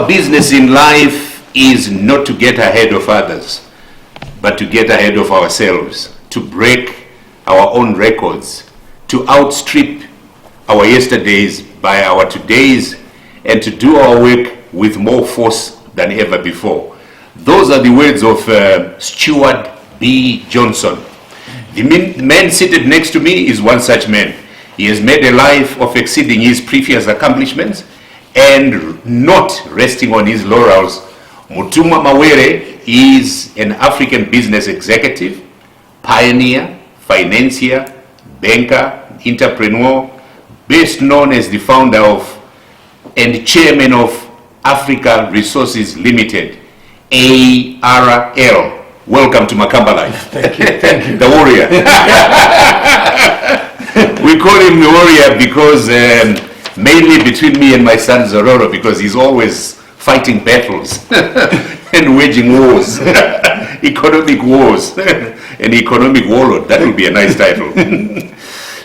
business in life is not to get ahead of others, but to get ahead of ourselves, to break our own records, to outstrip our yesterdays by our todays, and to do our work with more force than ever before. Those are the words of Stuart B. Johnson. The man seated next to me is one such man. He has made a life of exceeding his previous accomplishments and not resting on his laurels. Mutumwa Mawere is an African business executive, pioneer, financier, banker, entrepreneur, best known as the founder of and chairman of Africa Resources Limited, ARL. Welcome to Makamba Life. Thank you. The warrior. We call him the warrior because mainly between me and my son Zororo, because he's always fighting battles and waging wars, economic wars, an economic warlord. That would be a nice title.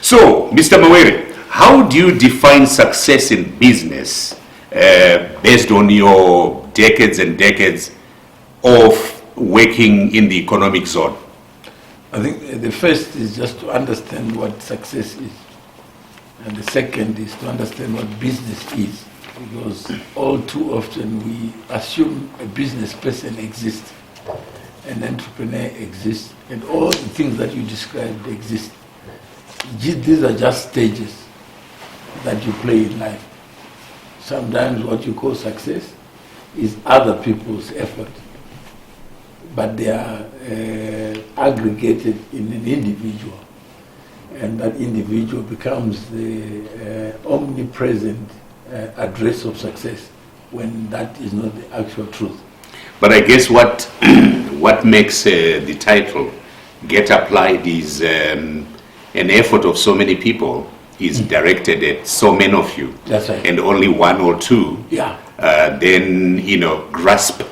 So, Mr. Mawere, how do you define success in business based on your decades and decades of working in the economic zone? I think the first is just to understand what success is. And the second is to understand what business is. Because all too often we assume a business person exists, an entrepreneur exists, and all the things that you described exist. These are just stages that you play in life. Sometimes what you call success is other people's effort, but they are aggregated in an individual, and that individual becomes the omnipresent address of success when that is not the actual truth. But I guess what makes the title get applied is an effort of so many people is directed at so many of you. That's right. And only one or two then grasp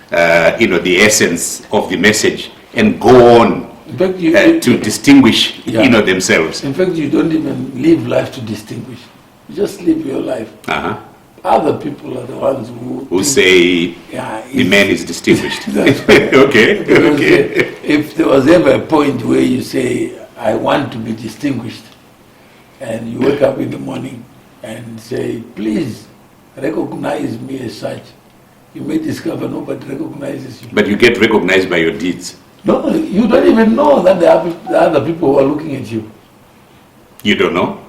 the essence of the message and go on in fact, to distinguish themselves. In fact, you don't even live life to distinguish. You just live your life. Other people are the ones who say the man is distinguished. Okay. If there was ever a point where you say, I want to be distinguished, and you wake up in the morning and say, please recognize me as such, you may discover nobody recognizes you. But you get recognized by your deeds. No, you don't even know that there are other people who are looking at you. You don't know?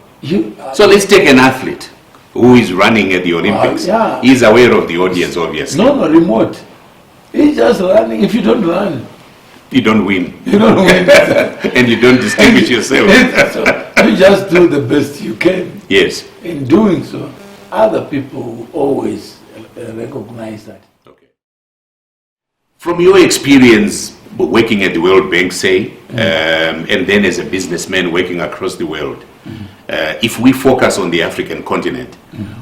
So let's take an athlete who is running at the Olympics. He's aware of the audience, obviously. No, remote. He's just running. If you don't run, you don't win. You don't win. And you don't distinguish yourself. So you just do the best you can. Yes. In doing so, other people always recognize that. Okay. From your experience working at the World Bank, say, and then as a businessman working across the world, if we focus on the African continent,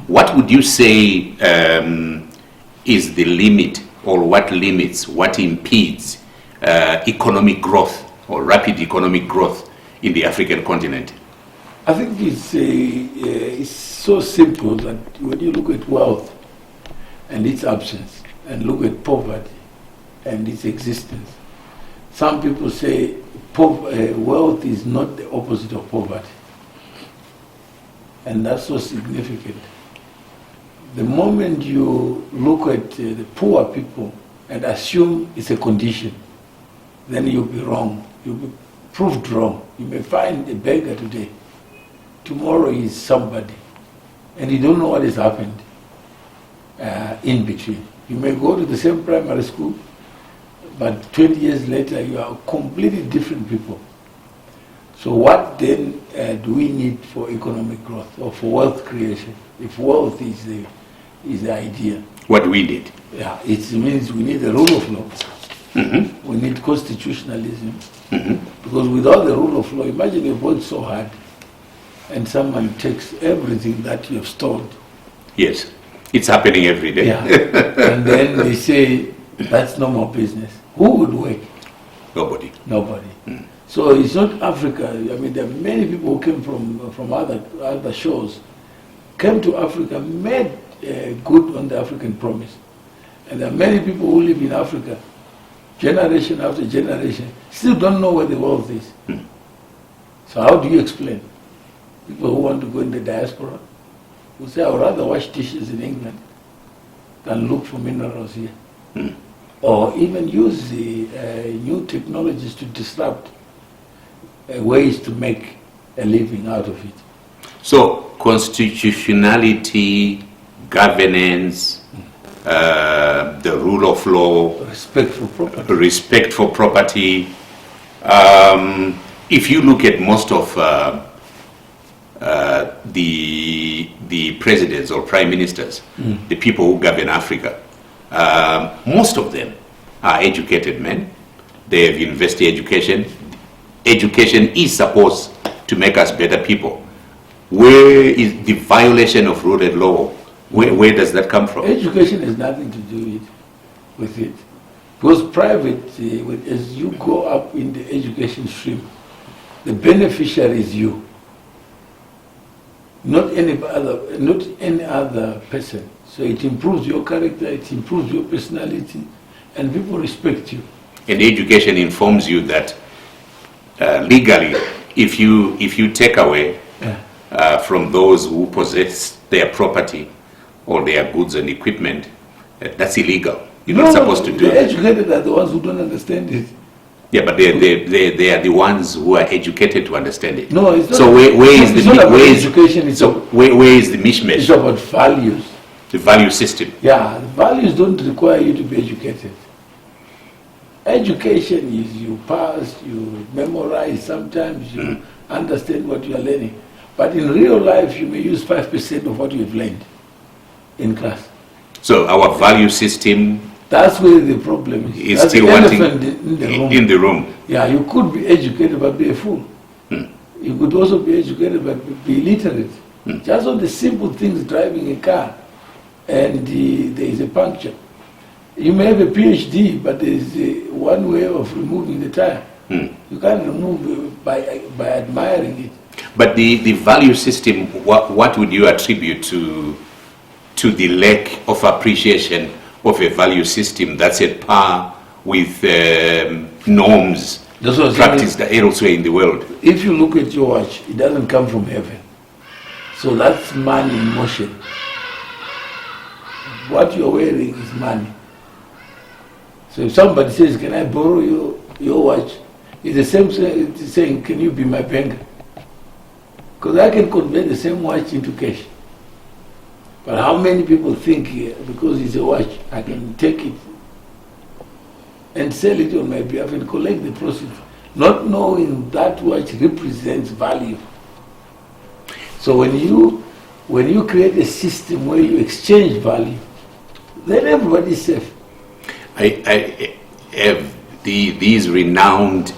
what would you say is the limit, or what limits, what impedes economic growth or rapid economic growth in the African continent? I think it's so simple that when you look at wealth and its absence, and look at poverty and its existence, some people say wealth is not the opposite of poverty. And that's so significant. The moment you look at the poor people and assume it's a condition, then you'll be wrong. You'll be proved wrong. You may find a beggar today. Tomorrow he's somebody. And you don't know what has happened in between. You may go to the same primary school, but 20 years later you are completely different people. So what then do we need for economic growth or for wealth creation? If wealth is the idea. What do we need? Yeah, it means we need the rule of law. We need constitutionalism. Because without the rule of law, imagine you've worked so hard and someone takes everything that you have stolen. Yes, it's happening every day. Yeah. And then they say, that's no more business. Who would work? Nobody. Nobody. So it's not Africa. I mean, there are many people who came from other shores, came to Africa, made good on the African promise. And there are many people who live in Africa, generation after generation, still don't know where the wealth is. So how do you explain? People who want to go in the diaspora will say, I would rather wash dishes in England than look for minerals here. Or even use the new technologies to disrupt ways to make a living out of it. So constitutionality, governance, the rule of law, Respect for property. If you look at most of the presidents or prime ministers, the people who govern Africa, most of them are educated men. They have university education. Education is supposed to make us better people. Where is the violation of rule and law? Where does that come from? Education has nothing to do with it. Because private, as you go up in the education stream, the beneficiary is you. Not any other person. So it improves your character, it improves your personality, and people respect you. And education informs you that legally, if you take away from those who possess their property or their goods and equipment, that's illegal. You're not supposed to do the it. educated are the ones who don't understand it. Yeah, but they are the ones who are educated to understand it. No, it's not. So where is the education? where is the mishmash? It's about values. The value system. Yeah, the values don't require you to be educated. Education is you pass, you memorize, sometimes you understand what you are learning. But in real life, you may use 5% of what you've learned in class. So our value system, that's where the problem is. That's still wanting in the room. Yeah, you could be educated but be a fool. You could also be educated but be illiterate. Just on the simple things, driving a car, and there is a puncture. You may have a PhD, but there is one way of removing the tire. You can't remove it by admiring it. But the value system, what would you attribute to the lack of appreciation of a value system that's at par with norms practiced elsewhere in the world? If you look at your watch, it doesn't come from heaven. So that's money in motion. What you're wearing is money. So if somebody says, can I borrow your watch? It's the same saying, can you be my banker? Because I can convert the same watch into cash. But how many people think, because it's a watch, I can take it and sell it on my behalf and collect the proceeds, not knowing that watch represents value. So when you create a system where you exchange value, then everybody is safe. I have these renowned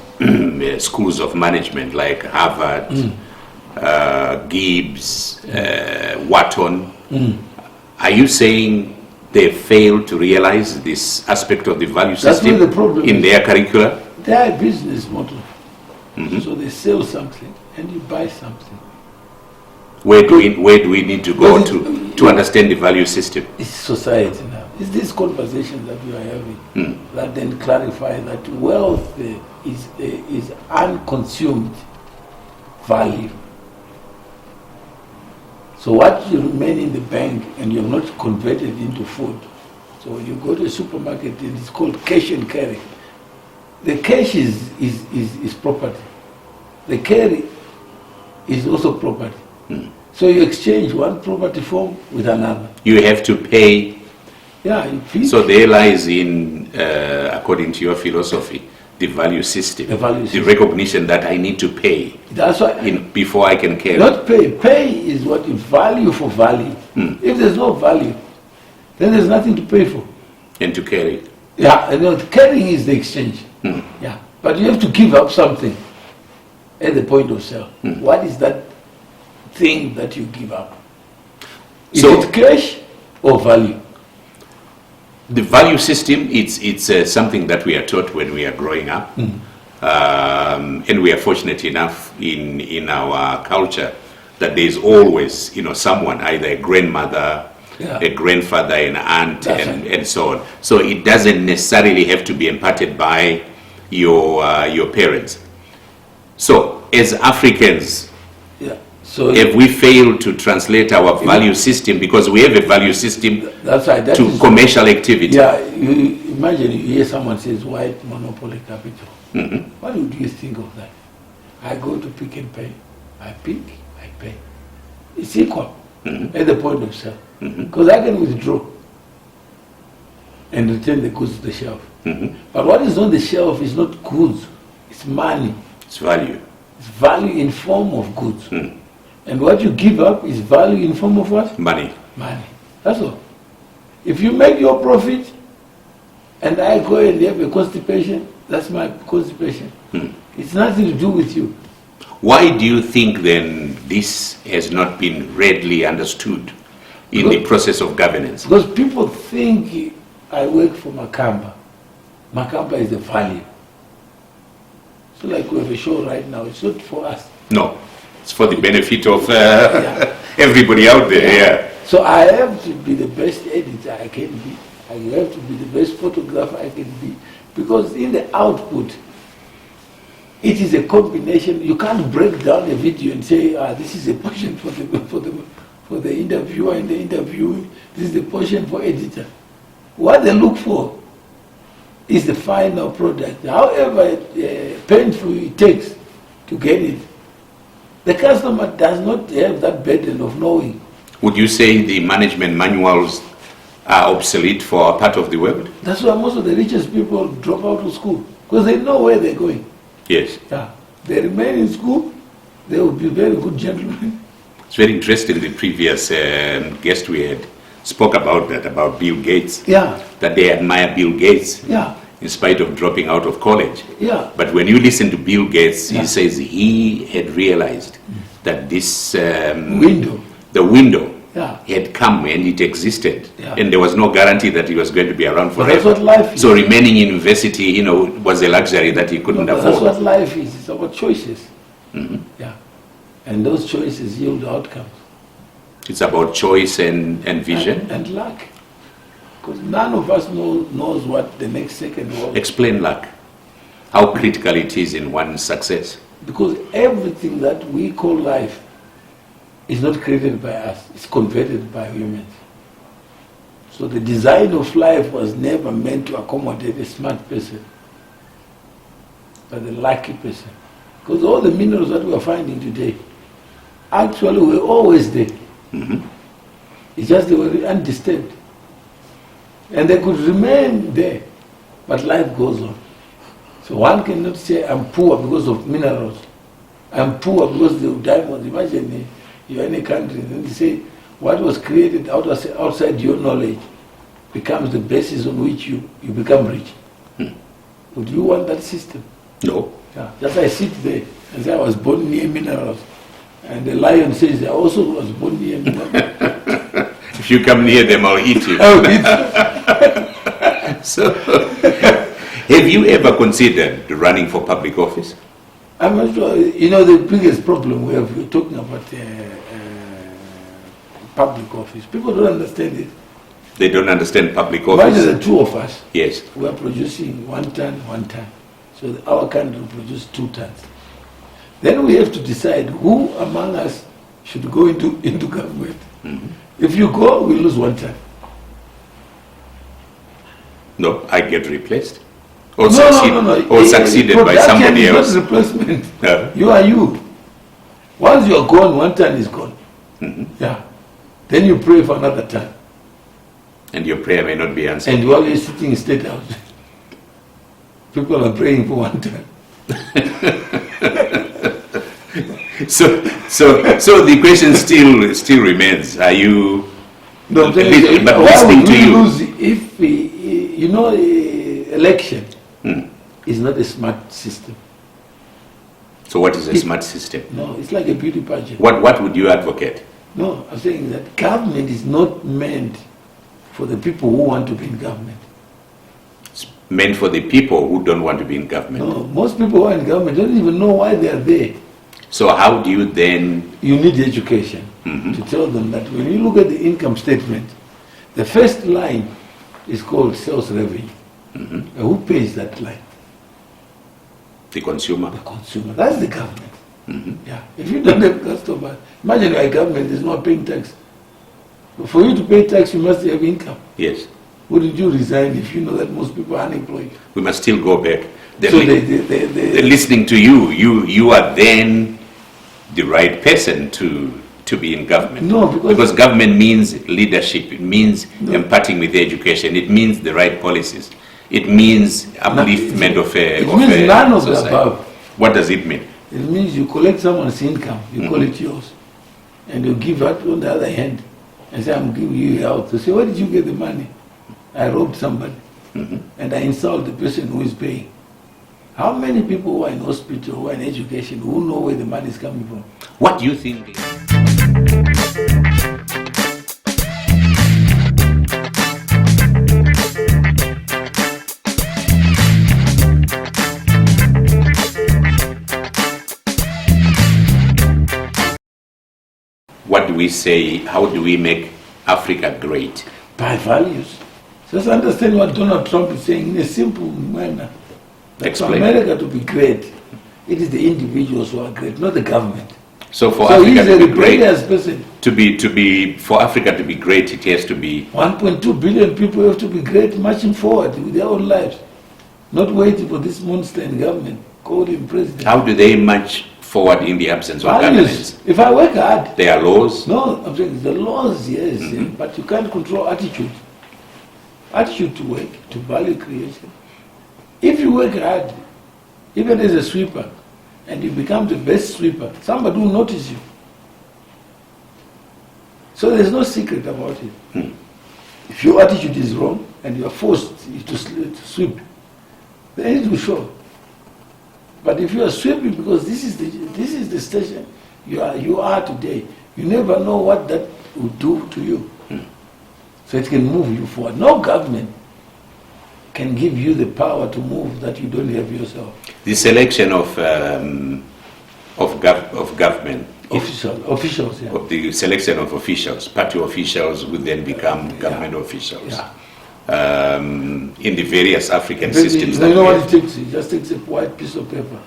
schools of management like Harvard, Gibbs, Wharton. Are you saying they failed to realize this aspect of the value system in their curricula? They are a business model. So they sell something and you buy something. Where do we need to go to understand the value system? It's society now. It's this conversation that we are having that then clarify that wealth is unconsumed value. So what you remain in the bank and you're not converted into food. So when you go to a supermarket, it's called cash and carry. The cash is property. The carry is also property. So you exchange one property form with another. You have to pay. Yeah, you pay. So there lies in, according to your philosophy, the value system. The recognition that I need to pay. That's why before I can carry. Not pay. Pay is what you value for value. If there's no value, then there's nothing to pay for. And to carry. Yeah, and carrying is the exchange. Yeah, but you have to give up something at the point of sale. What is that thing that you give up? Is it cash or value? The value system, it's something that we are taught when we are growing up. And we are fortunate enough in our culture that there is always, someone, either a grandmother a grandfather, an aunt, and so on. So it doesn't necessarily have to be imparted by your parents. So as Africans, so have we failed to translate our value system, because we have a value system to commercial activity? Yeah, you imagine you hear someone says white monopoly capital. What would you think of that? I go to Pick and Pay, I pick, I pay. It's equal at the point of sale, because I can withdraw and return the goods to the shelf. But what is on the shelf is not goods, it's money. It's value. It's value in form of goods. And what you give up is value in form of what? Money. Money. That's all. If you make your profit and I go and have a constipation, that's my constipation. It's nothing to do with you. Why do you think then this has not been readily understood in the process of governance? Because people think I work for Makamba. Makamba is a value. So like we have a show right now, it's not for us. No, it's for the benefit of everybody out there. So I have to be the best editor I can be. I have to be the best photographer I can be. Because in the output, it is a combination. You can't break down a video and say, this is a portion for the interviewer and the interviewee. This is the portion for editor. What they look for is the final product. However painful it takes to get it, the customer does not have that burden of knowing. Would you say the management manuals are obsolete for a part of the world? That's why most of the richest people drop out of school, because they know where they're going. Yes. Yeah. They remain in school, they will be very good gentlemen. It's very interesting. The previous guest we had spoke about that, about Bill Gates. Yeah. That they admire Bill Gates. Yeah. In spite of dropping out of college. Yeah. But when you listen to Bill Gates, he says he had realized that this the window had come and it existed. And there was no guarantee that he was going to be around forever. But that's what life is. So remaining in university, was a luxury that he couldn't afford. That's what life is. It's about choices. Yeah. And those choices yield outcomes. It's about choice and vision. And luck. Because none of us knows what the next second will. Explain luck. How critical it is in one's success. Because everything that we call life is not created by us. It's converted by humans. So the design of life was never meant to accommodate a smart person, but a lucky person. Because all the minerals that we are finding today actually were always there. It's just they were undisturbed. And they could remain there, but life goes on. So one cannot say, I'm poor because of minerals. I'm poor because of diamonds. Imagine you're in a country, and they say, what was created outside your knowledge becomes the basis on which you become rich. Would you want that system? No. Yeah. Just I sit there and say, I was born near minerals. And the lion says, I also was born near minerals. If you come near them, I'll eat you. I'll eat you. So, have you ever considered running for public office? I'm not sure. The biggest problem we're talking about public office. People don't understand it. They don't understand public office. Imagine the two of us. Yes. We are producing 1 ton, 1 ton. So our country will produce 2 tons. Then we have to decide who among us should go into government. If you go, we lose 1 ton. No, I get replaced. Or succeeded by somebody else. Not replacement. You are you. Once you are gone, 1 ton is gone. Yeah. Then you pray for another ton. And your prayer may not be answered. And while you're sitting in State House, people are praying for 1 ton. So the question still remains. Are you? No, but listening to you. Lose if election is not a smart system. So what is a smart system? No, it's like a beauty pageant. What would you advocate? No, I'm saying that government is not meant for the people who want to be in government. It's meant for the people who don't want to be in government. No, most people who are in government don't even know why they are there. So how do you then... You need education to tell them that when you look at the income statement, The first line is called sales revenue. And who pays that line? The consumer. The consumer. That's the government. Yeah. If you don't have customers, imagine your government is not paying tax. For you to pay tax, you must have income. Yes. Wouldn't you resign if you know that most people are unemployed? We must still go back. So listening to you, you are then the right person to be in government. No, because government means leadership. It means imparting with education. It means the right policies. It means upliftment of a It means none of the society. above. What does it mean? It means you collect someone's income, you call it yours, and you give out on the other hand, and say, I'm giving you out. So say, where did you get the money? I robbed somebody, and I insult the person who is paying. How many people who are in hospital, who are in education, who know where the money is coming from? What do you think? What do we say? How do we make Africa great? By values. Just understand what Donald Trump is saying in a simple manner. That for America to be great, it is the individuals who are great, not the government. So for So Africa he's a to be great, rebellious person. for Africa to be great, it has to be 1.2 billion people have to be great, marching forward with their own lives, not waiting for this monster in government, call him president. How do they march forward in the absence of governance? If I work hard, There are laws. no, I'm saying the laws, yes, but you can't control attitude. Attitude to work, to value creation. If you work hard, even as a sweeper, and you become the best sweeper, somebody will notice you. So there's no secret about it. If your attitude is wrong and you are forced to sweep, then it will show. But if you are sweeping because this is the station you are today, you never know what that will do to you. So it can move you forward. No government can give you the power to move that you don't have yourself. The selection of government, Officials, yeah. of the selection of officials, party officials would then become government officials. Yeah. In the various African But systems. you know what it takes? It just takes a white piece of paper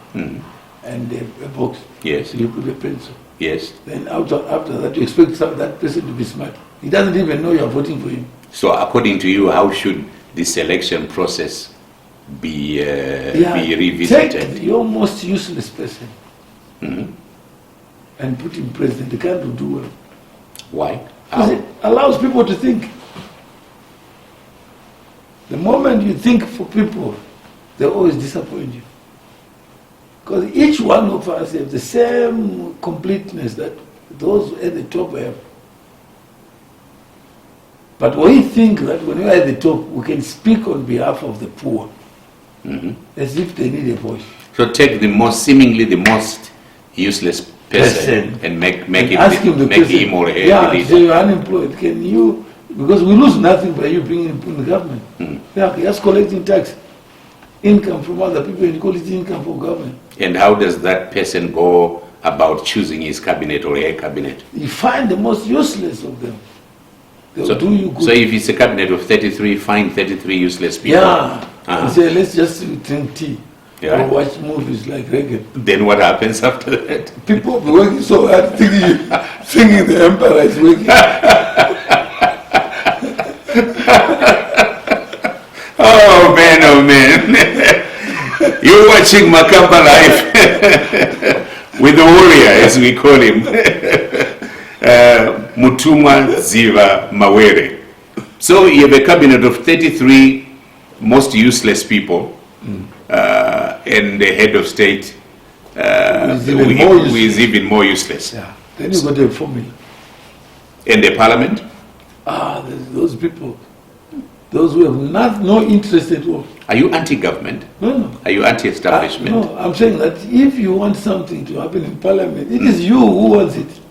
and a box. Yes. So you put a pencil. Yes. Then after that, you expect that person to be smart. He doesn't even know you are voting for him. So according to you, how should the selection process be revisited? Take your most useless person and put him president. The country will do well. Why? Because it allows people to think. The moment you think for people, they always disappoint you. Because each one of us have the same completeness that those at the top have. But we think that when we are at the top, we can speak on behalf of the poor, as if they need a voice. So take seemingly the most useless person and make him or her leader. So you're unemployed. Can you, because we lose nothing by you being in the government. Yeah, just collecting tax, income from other people, and you call it income for government. And how does that person go about choosing his cabinet or her cabinet? You find the most useless of them. So, do you good. So if it's a cabinet of 33, find 33 useless people. Yeah. And say, let's just drink tea or watch movies like reggae. Then what happens after that? People will be working so hard thinking the emperor is working. Oh man. You're watching Makamba Live with the warrior, as we call him. Mutumwa Mawere. So you have a cabinet of 33 most useless people and the head of state who is even more useless. Yeah. Then you got a formula. And the parliament? Those people, those who have no interest at all. Are you anti-government? No. Are you anti-establishment? No, I'm saying that if you want something to happen in parliament, it is you who wants it.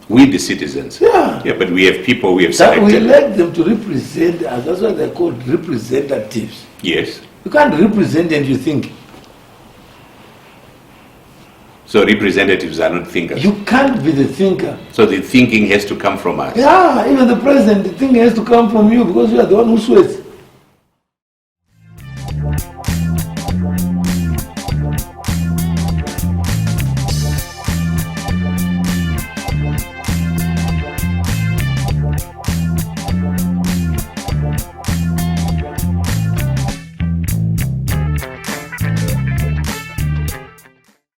We the citizens. Yeah. Yeah, but we have people we have That selected. we elect them to represent us. That's why they're called representatives. Yes. You can't represent and you think. So representatives are not thinkers. You can't be the thinker. So the thinking has to come from us. Yeah, even the president, the thing has to come from you because you are the one who sweats.